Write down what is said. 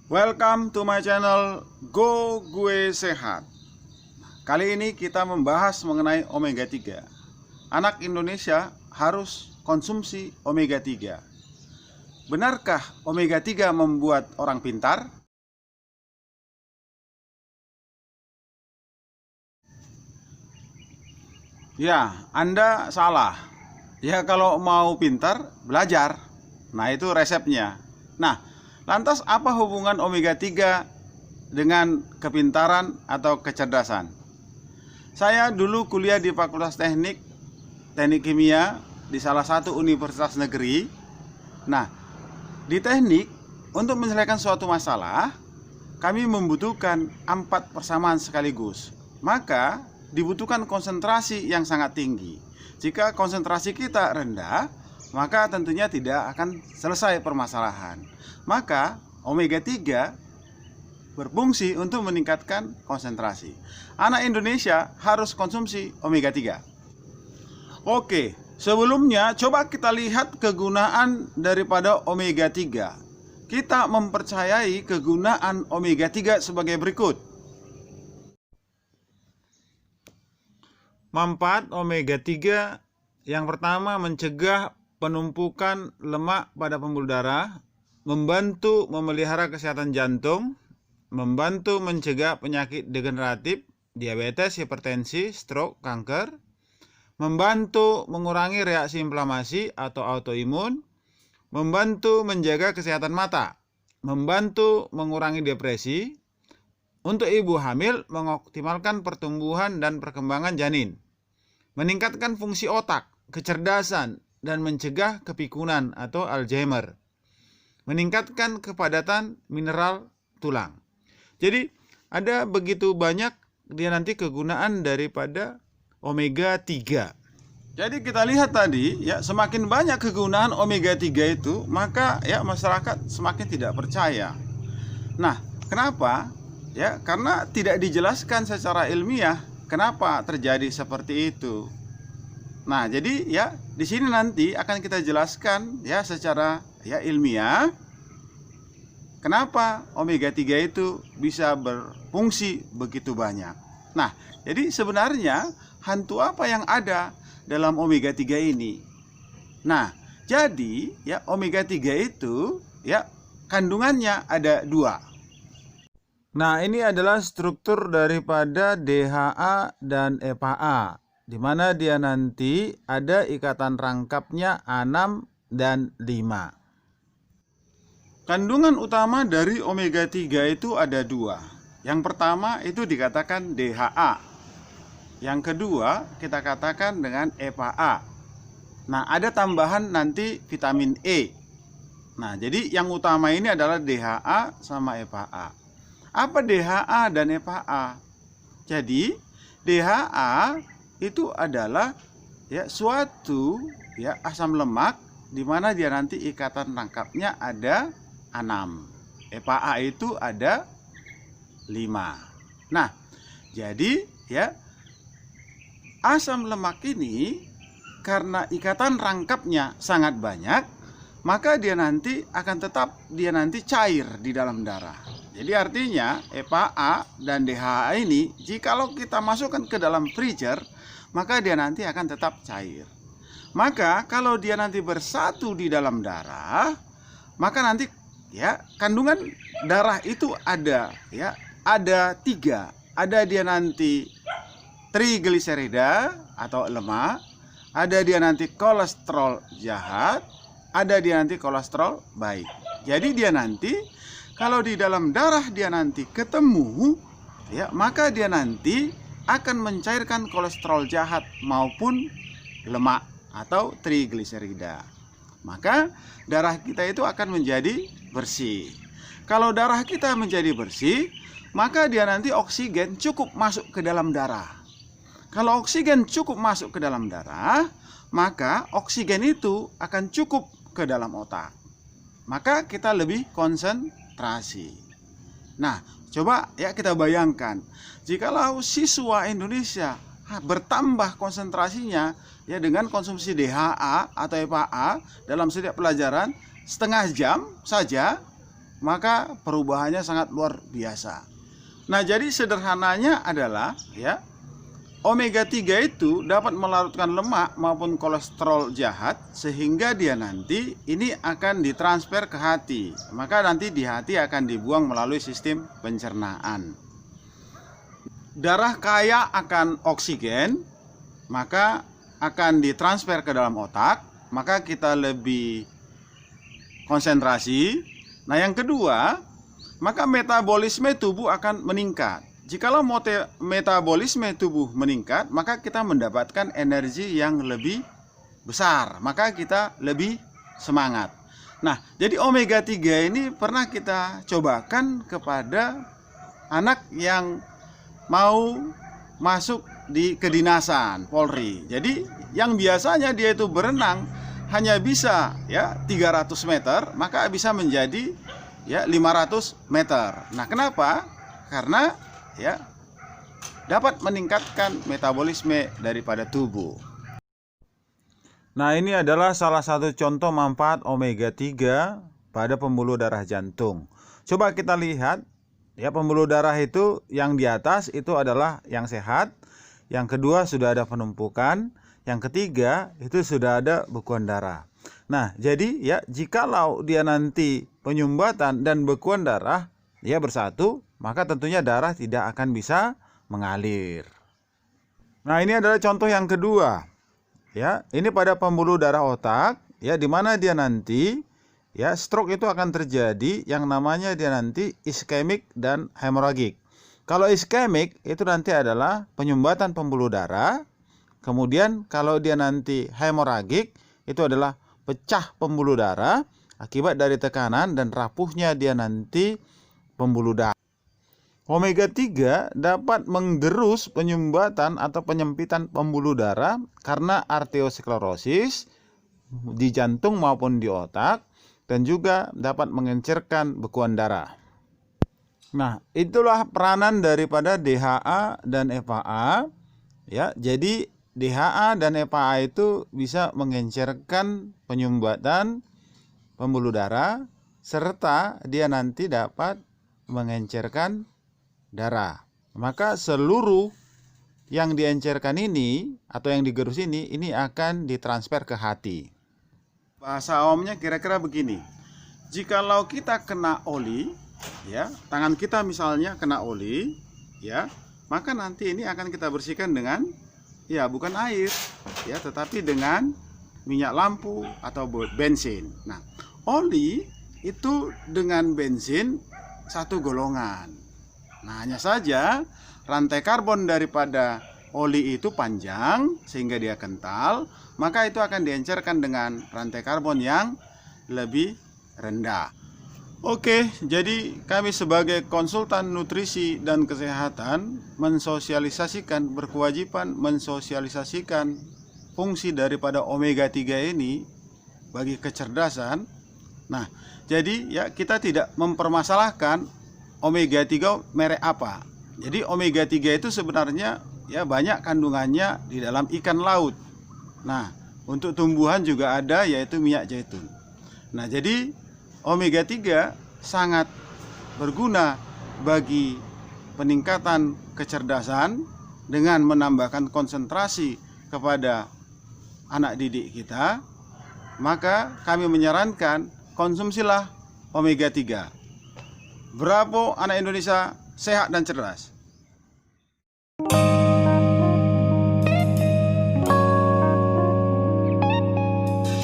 Welcome to my channel Go Gue Sehat. Kali ini kita membahas mengenai omega 3. Anak Indonesia harus konsumsi omega 3. Benarkah omega 3 membuat orang pintar? Ya, Anda salah. Ya, kalau mau pintar, belajar. Nah, itu resepnya. Nah, lantas apa hubungan omega 3 dengan kepintaran atau kecerdasan? Saya dulu kuliah di Fakultas Teknik Kimia di salah satu universitas negeri. Nah, di teknik, untuk menyelesaikan suatu masalah, kami membutuhkan 4 persamaan sekaligus. Maka dibutuhkan konsentrasi yang sangat tinggi. Jika konsentrasi kita rendah, maka tentunya tidak akan selesai permasalahan. Maka omega 3 berfungsi untuk meningkatkan konsentrasi. Anak Indonesia harus konsumsi omega 3. Oke, sebelumnya coba kita lihat kegunaan daripada omega 3. Kita mempercayai kegunaan omega 3 sebagai berikut. Manfaat omega 3 yang pertama, mencegah penumpukan lemak pada pembuluh darah, membantu memelihara kesehatan jantung, membantu mencegah penyakit degeneratif, diabetes, hipertensi, stroke, kanker, membantu mengurangi reaksi inflamasi atau autoimun, membantu menjaga kesehatan mata, membantu mengurangi depresi, untuk ibu hamil mengoptimalkan pertumbuhan dan perkembangan janin, meningkatkan fungsi otak, kecerdasan, dan mencegah kepikunan atau Alzheimer, meningkatkan kepadatan mineral tulang. Jadi ada begitu banyak dia nanti kegunaan daripada omega 3. Jadi kita lihat tadi ya, semakin banyak kegunaan omega 3 itu, maka ya masyarakat semakin tidak percaya. Nah, kenapa? Ya, karena tidak dijelaskan secara ilmiah kenapa terjadi seperti itu. Nah, jadi ya di sini nanti akan kita jelaskan ya secara ya ilmiah kenapa omega 3 itu bisa berfungsi begitu banyak. Nah, jadi sebenarnya hantu apa yang ada dalam omega 3 ini? Nah, jadi ya omega 3 itu ya kandungannya ada 2. Nah, ini adalah struktur daripada DHA dan EPA, di mana dia nanti ada ikatan rangkapnya A6 dan 5. Kandungan utama dari omega 3 itu ada 2. Yang pertama itu dikatakan DHA. Yang kedua kita katakan dengan EPA. Nah, ada tambahan nanti vitamin E. Nah, jadi yang utama ini adalah DHA sama EPA. Apa DHA dan EPA? Jadi DHA itu adalah ya suatu ya asam lemak di mana dia nanti ikatan rangkapnya ada 6. EPA itu ada 5. Nah, jadi ya asam lemak ini karena ikatan rangkapnya sangat banyak, maka dia nanti akan tetap cair di dalam darah. Jadi artinya EPA dan DHA ini jikalau kita masukkan ke dalam freezer, maka dia nanti akan tetap cair. Maka kalau dia nanti bersatu di dalam darah, maka nanti ya kandungan darah itu ada 3. Ada dia nanti trigliserida atau lemak, ada dia nanti kolesterol jahat, ada dia nanti kolesterol baik. Jadi dia nanti kalau di dalam darah dia nanti ketemu ya, maka dia nanti akan mencairkan kolesterol jahat maupun lemak atau trigliserida. Maka darah kita itu akan menjadi bersih. Kalau darah kita menjadi bersih, maka dia nanti oksigen cukup masuk ke dalam darah. Kalau oksigen cukup masuk ke dalam darah, maka oksigen itu akan cukup ke dalam otak. Maka kita lebih konsentrasi. Nah, coba ya kita bayangkan, jikalau siswa Indonesia bertambah konsentrasinya ya dengan konsumsi DHA atau EPA dalam setiap pelajaran setengah jam saja, maka perubahannya sangat luar biasa. Nah, jadi sederhananya adalah ya, omega 3 itu dapat melarutkan lemak maupun kolesterol jahat sehingga dia nanti ini akan ditransfer ke hati. Maka nanti di hati akan dibuang melalui sistem pencernaan. Darah kaya akan oksigen, maka akan ditransfer ke dalam otak, maka kita lebih konsentrasi. Nah, yang kedua, maka metabolisme tubuh akan meningkat. Jikalau metabolisme tubuh meningkat, maka kita mendapatkan energi yang lebih besar, maka kita lebih semangat. Nah, jadi omega 3 ini pernah kita cobakan kepada anak yang mau masuk di kedinasan Polri. Jadi yang biasanya dia itu berenang hanya bisa ya 300 meter, maka bisa menjadi ya 500 meter. Nah, kenapa? Karena ya dapat meningkatkan metabolisme daripada tubuh. Nah, ini adalah salah satu contoh manfaat omega 3 pada pembuluh darah jantung. Coba kita lihat ya, pembuluh darah itu yang di atas itu adalah yang sehat, yang kedua sudah ada penumpukan, yang ketiga itu sudah ada bekuan darah. Nah, jadi ya jikalau dia nanti penyumbatan dan bekuan darah ya bersatu, maka tentunya darah tidak akan bisa mengalir. Nah, ini adalah contoh yang kedua. Ya, ini pada pembuluh darah otak ya, di mana dia nanti ya stroke itu akan terjadi yang namanya dia nanti iskemik dan hemoragik. Kalau iskemik itu nanti adalah penyumbatan pembuluh darah. Kemudian kalau dia nanti hemoragik itu adalah pecah pembuluh darah akibat dari tekanan dan rapuhnya dia nanti pembuluh darah. Omega 3 dapat menggerus penyumbatan atau penyempitan pembuluh darah karena arteriosklerosis di jantung maupun di otak, dan juga dapat mengencerkan bekuan darah. Nah, itulah peranan daripada DHA dan EPA. Ya, jadi DHA dan EPA itu bisa mengencerkan penyumbatan pembuluh darah serta dia nanti dapat mengencerkan darah. Maka seluruh yang diencerkan ini atau yang digerus ini akan ditransfer ke hati. Bahasa awamnya kira-kira begini. Jikalau kita kena oli, ya, tangan kita misalnya kena oli, ya, maka nanti ini akan kita bersihkan dengan ya bukan air, ya, tetapi dengan minyak lampu atau bensin. Nah, oli itu dengan bensin satu golongan. Nah, hanya saja rantai karbon daripada oli itu panjang sehingga dia kental, maka itu akan diencerkan dengan rantai karbon yang lebih rendah. Oke, jadi kami sebagai konsultan nutrisi dan kesehatan berkewajiban mensosialisasikan fungsi daripada omega 3 ini bagi kecerdasan. Nah, jadi ya kita tidak mempermasalahkan omega 3 merek apa. Jadi omega 3 itu sebenarnya ya banyak kandungannya di dalam ikan laut. Nah, untuk tumbuhan juga ada, yaitu minyak zaitun. Nah, jadi omega 3 sangat berguna bagi peningkatan kecerdasan dengan menambahkan konsentrasi kepada anak didik kita. Maka kami menyarankan konsumsilah omega 3. Bravo anak Indonesia, sehat dan cerdas.